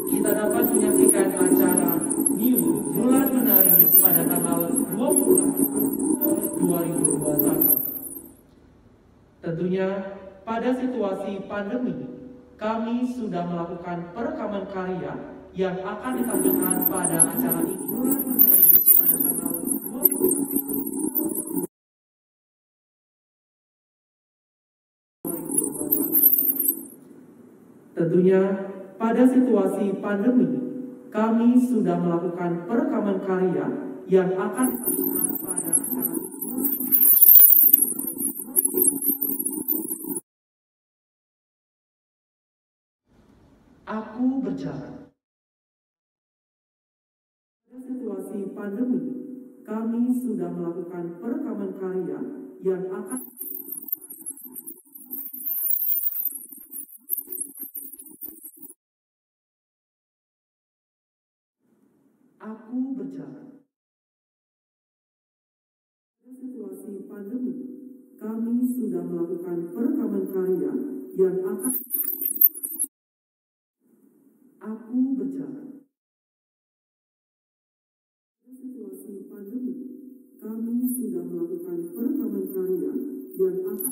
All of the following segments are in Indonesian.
Kita dapat menyaksikan acara New Bulan Menari pada tanggal 20 2021. Tentunya pada situasi pandemi, kami sudah melakukan perekaman karya yang akan ditampilkan pada acara ini. Tentunya pada situasi pandemi, kami sudah melakukan perekaman karya yang akan ditampilkan pada acara ini. Aku berjalan. Pada situasi pandemi, kami sudah melakukan perekaman karya yang akan Aku berjalan. Pada situasi pandemi, kami sudah melakukan perekaman karya yang akan Aku berjalan. Pada situasi pandemi, kami sudah melakukan perekaman karya yang akan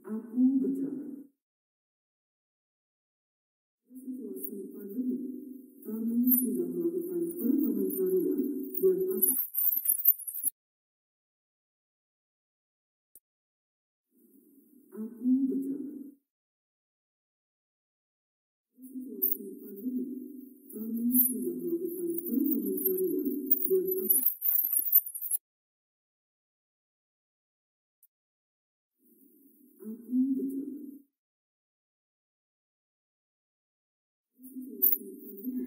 Aku berjalan. Pada situasi pandemi, kami sudah melakukan perekaman karya yang akan Aku berjalan. Pada situasi pandemi, kami sudah melakukan perekaman karya yang akan Aku berjalan. Pada situasi pandemi,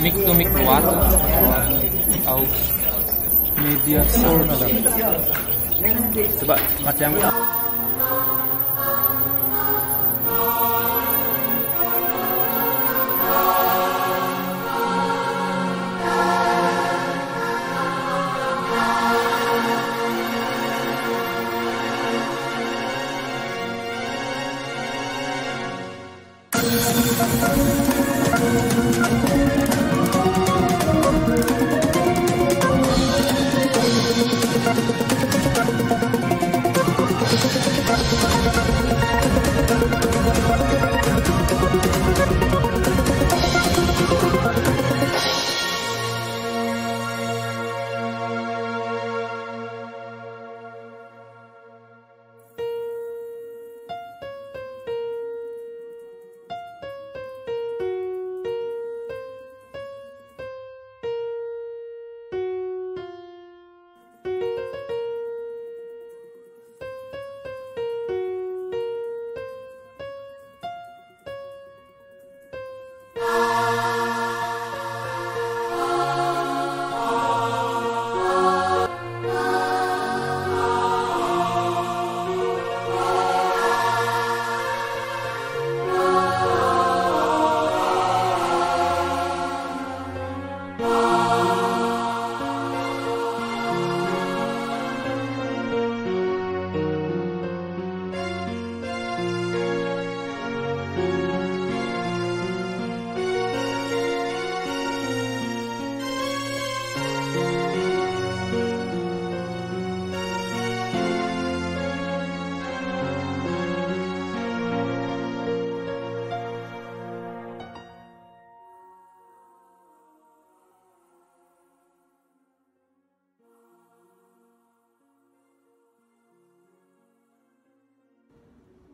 Mic to mic what? Aux media source na dapat. Coba macam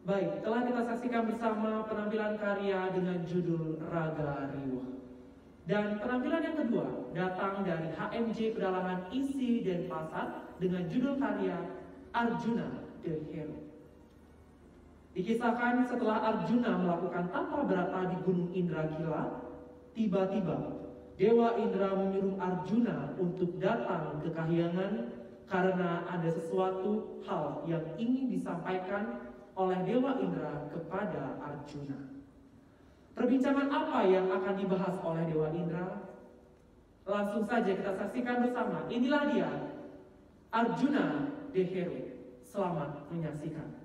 Baik, telah kita saksikan bersama penampilan karya dengan judul Raga Riwah. Dan penampilan yang kedua datang dari HMJ Pedalaman Isi Denpasar dengan judul karya Arjuna the Hero. Dikisahkan setelah Arjuna melakukan tapa berata di Gunung Indragila, tiba-tiba Dewa Indra menyuruh Arjuna untuk datang ke Kahyangan karena ada sesuatu hal yang ingin disampaikan oleh Dewa Indra kepada Arjuna. Perbincangan apa yang akan dibahas oleh Dewa Indra? Langsung saja kita saksikan bersama. Inilah dia, Arjuna the Hero. Selamat menyaksikan.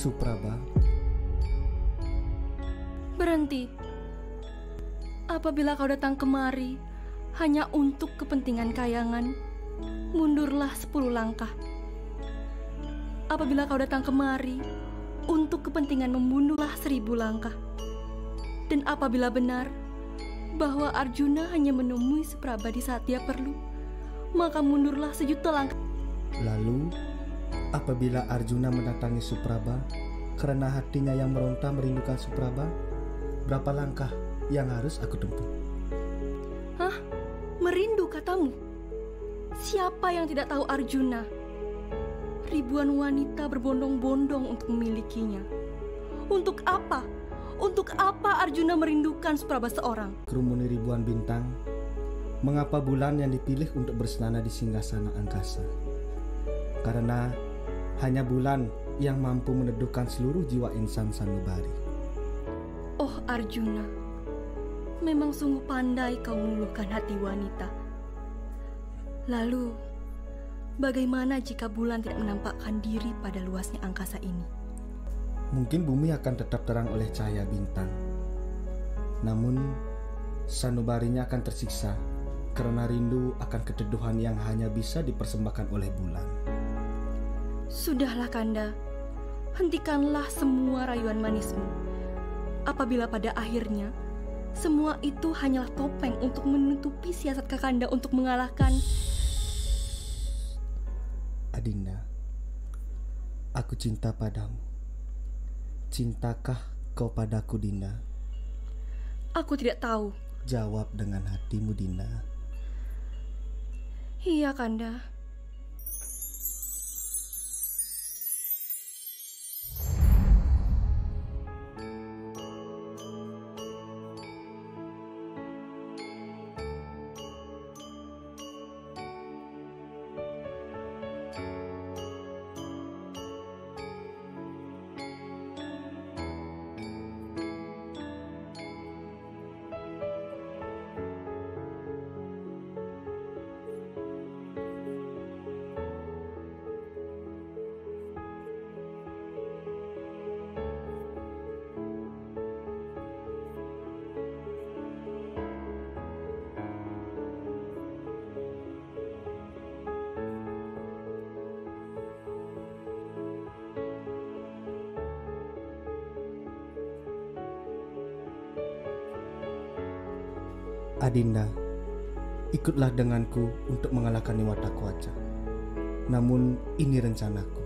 Supraba. Berhenti. Apabila kau datang kemari hanya untuk kepentingan kayangan, mundurlah 10 langkah. Apabila kau datang kemari untuk kepentingan membunuhlah 1000 langkah. Dan apabila benar bahwa Arjuna hanya menemui Supraba di saat dia perlu, maka mundurlah 1.000.000 langkah. Lalu, apabila Arjuna mendatangi Supraba karena hatinya yang meronta merindukan Supraba, berapa langkah yang harus aku tempuh? Hah? Merindu katamu? Siapa yang tidak tahu Arjuna? Ribuan wanita berbondong-bondong untuk memilikinya. Untuk apa? Untuk apa Arjuna merindukan Supraba seorang? Kerumuni ribuan bintang, mengapa bulan yang dipilih untuk bersenana di singgasana angkasa? Karena hanya bulan yang mampu meneduhkan seluruh jiwa insan sanubari. Oh Arjuna, memang sungguh pandai kau meluluhkan hati wanita. Lalu, bagaimana jika bulan tidak menampakkan diri pada luasnya angkasa ini? Mungkin bumi akan tetap terang oleh cahaya bintang. Namun, sanubarinya akan tersiksa karena rindu akan keteduhan yang hanya bisa dipersembahkan oleh bulan. Sudahlah Kanda, hentikanlah semua rayuan manismu. Apabila pada akhirnya, semua itu hanyalah topeng untuk menutupi siasat Kakanda untuk mengalahkan... Adinda, aku cinta padamu. Cintakah kau padaku, Dinda? Aku tidak tahu. Jawab dengan hatimu, Dinda. Iya, Kanda. Adinda, ikutlah denganku untuk mengalahkan Niwatakuaca. Namun ini rencanaku.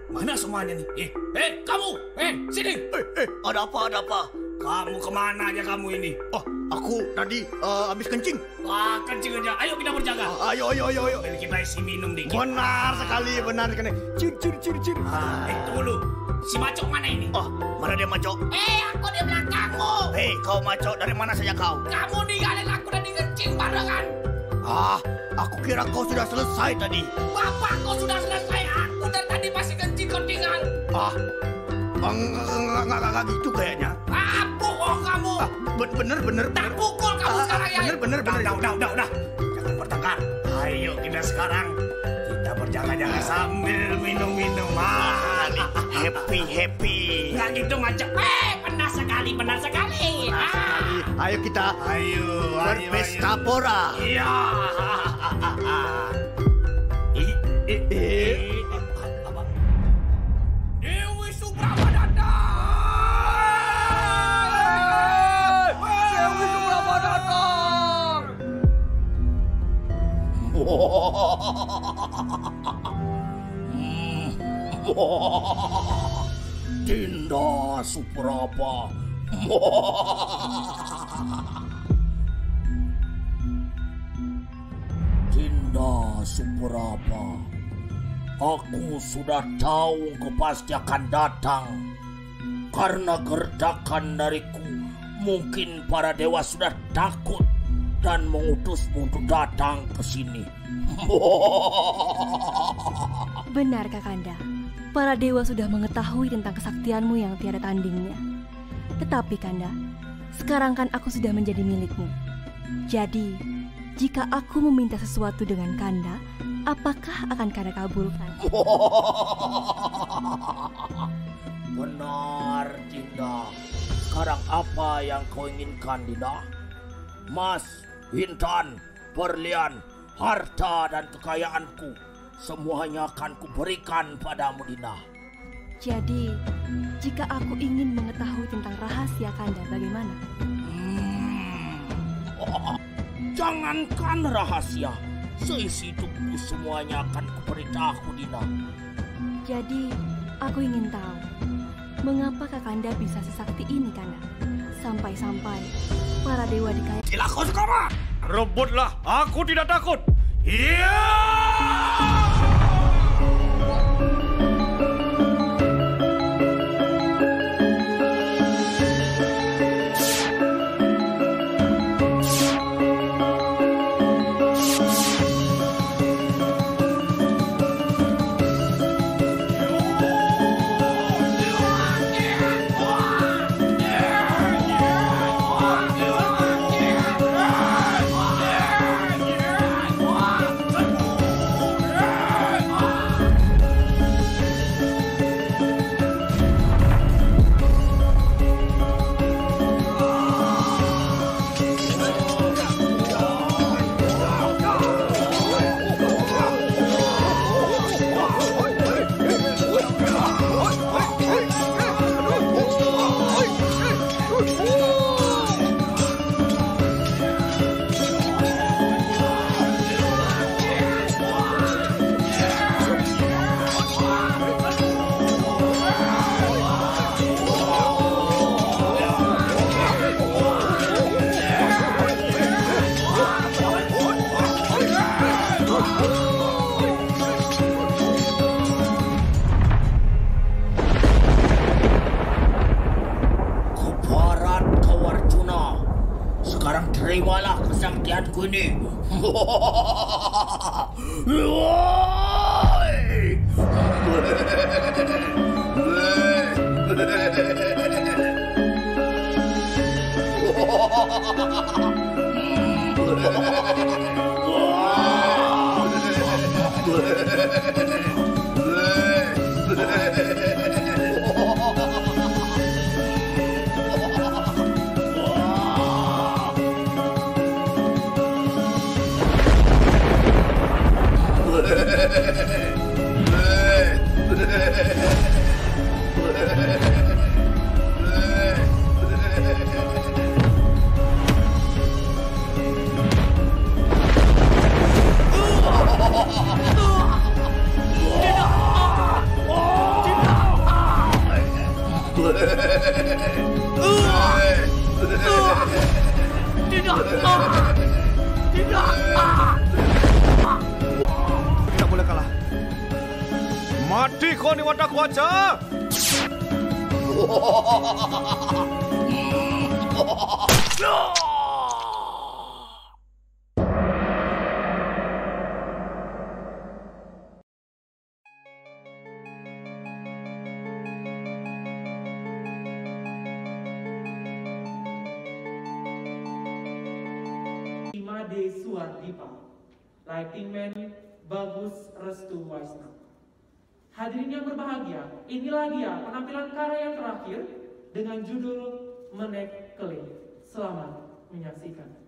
Mana semuanya nih? Kamu! Sini! Ada apa? Kamu kemana aja kamu ini? Oh, aku tadi habis kencing. Wah, kencing aja. Ayo kita berjaga. Ayo. Kita isi minum dikit. Benar sekali. Cir. Tunggu dulu. Si Macok mana ini? Oh, mana dia Macok? Aku di belakangmu. Kau Macok, dari mana saja kau? Kamu ninggalin aku dan dikencing barengan. Aku kira kau sudah selesai tadi. Bapak, kau sudah selesai. Aku dari tadi masih kencing kau tinggal. Enggak gitu kayaknya. Bohong kamu. Bener. Tak pukul kamu sekarang ya. Bener. Udah. Jangan bertengkar. Ayo kita sekarang. Kita berjaga-jaga sambil minum-minum. Happy. Nggak gitu Macok. Benar sekali. Ayo kita berpesta pora. Iya. Apa? Dewi Supraba datang! Dewi Supraba datang! Dinda Supraba. Dinda Supraba, aku sudah tahu engkau pasti akan datang. Karena gerdakan dariku, mungkin para dewa sudah takut dan mengutusmu untuk datang ke sini. Benar, Kakanda. Para dewa sudah mengetahui tentang kesaktianmu yang tiada tandingnya. Tetapi, Kanda, sekarang kan aku sudah menjadi milikmu. Jadi, jika aku meminta sesuatu dengan Kanda, apakah akan Kanda kabulkan? Benar, Dinda. Sekarang apa yang kau inginkan, Dinda? Emas, intan, berlian, harta dan kekayaanku, semuanya akan kuberikan padamu, Dinda. Jadi, jika aku ingin mengetahui tentang rahasia Kanda, bagaimana? Jangankan rahasia, seisi tubuhku semuanya akan kuberitahu, Dinda. Jadi, aku ingin tahu, mengapa Kakanda bisa sesakti ini, Kanda? Sampai-sampai para dewa dikaya... Gila kau sekarang! Rebutlah, aku tidak takut! Iya! Terimalah kesaktianku ini. Tidak boleh kalah. Mati kau ni watak wajah. Imade Suardipa, Lighting Man Bagus Restu Waisna. Hadirin yang berbahagia, inilah dia penampilan karya yang terakhir dengan judul Menek Keling. Selamat menyaksikan.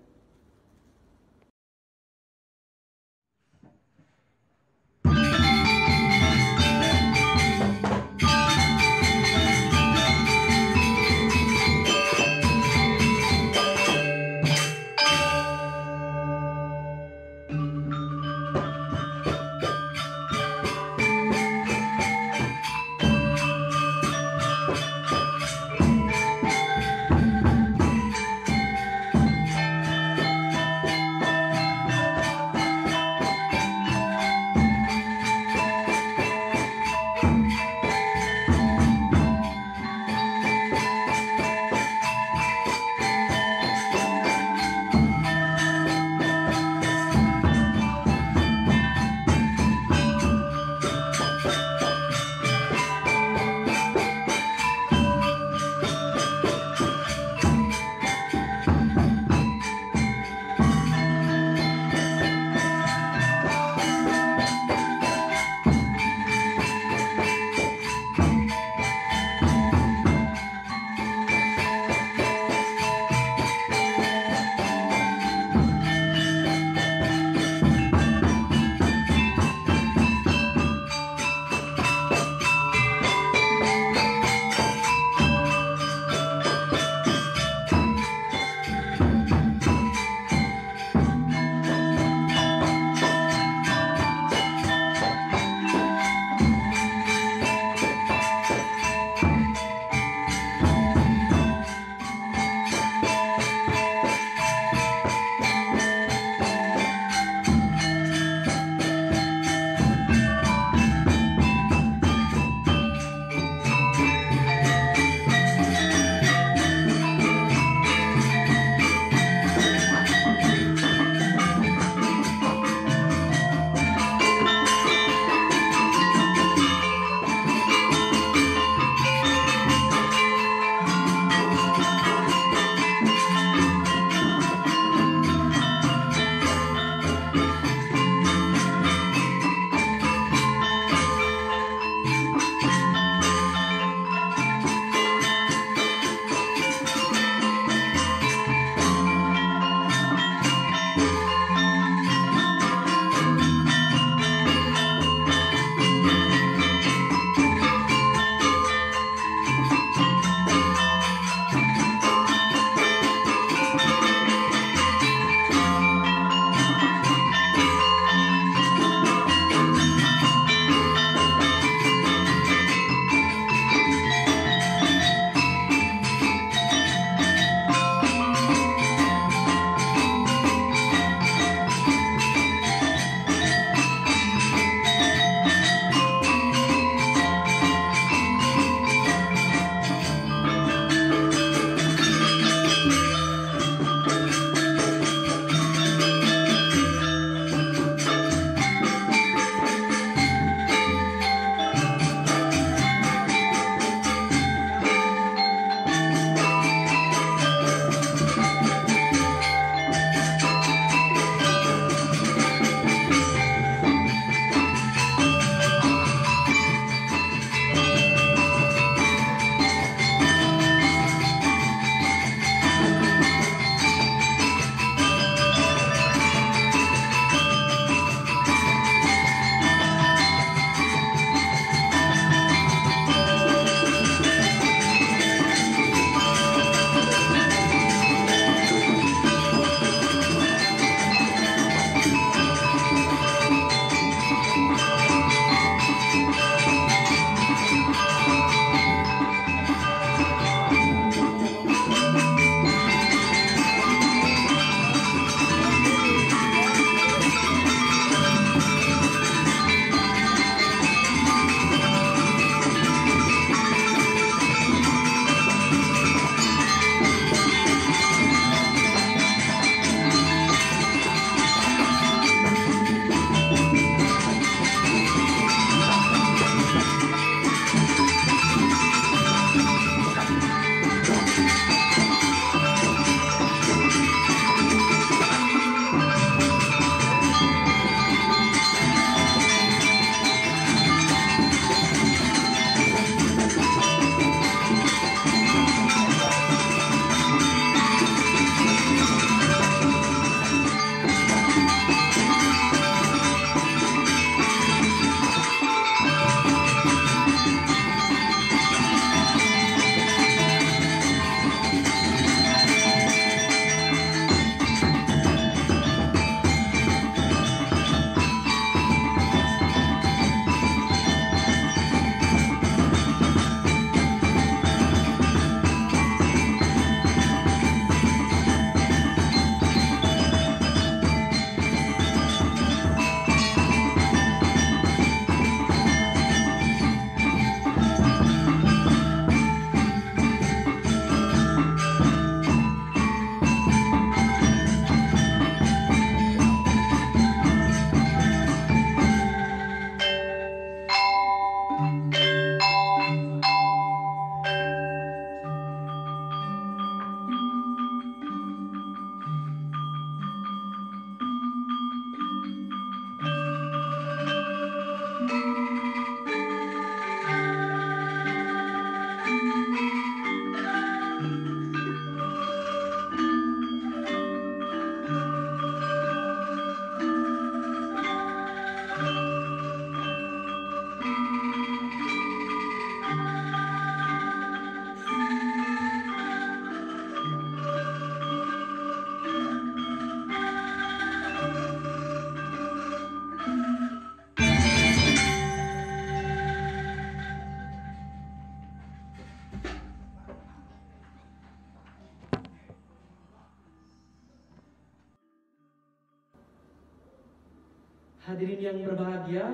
Hadirin yang berbahagia,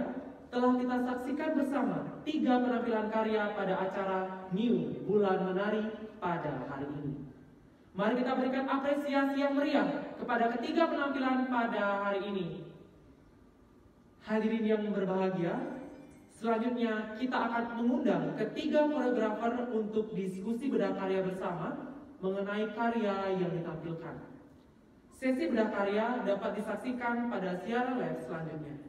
telah kita saksikan bersama 3 penampilan karya pada acara New Bulan Menari pada hari ini. Mari kita berikan apresiasi yang meriah kepada ketiga penampilan pada hari ini. Hadirin yang berbahagia, selanjutnya kita akan mengundang ketiga koreografer untuk diskusi bedah karya bersama mengenai karya yang ditampilkan. Sesi bedah karya dapat disaksikan pada siaran live selanjutnya.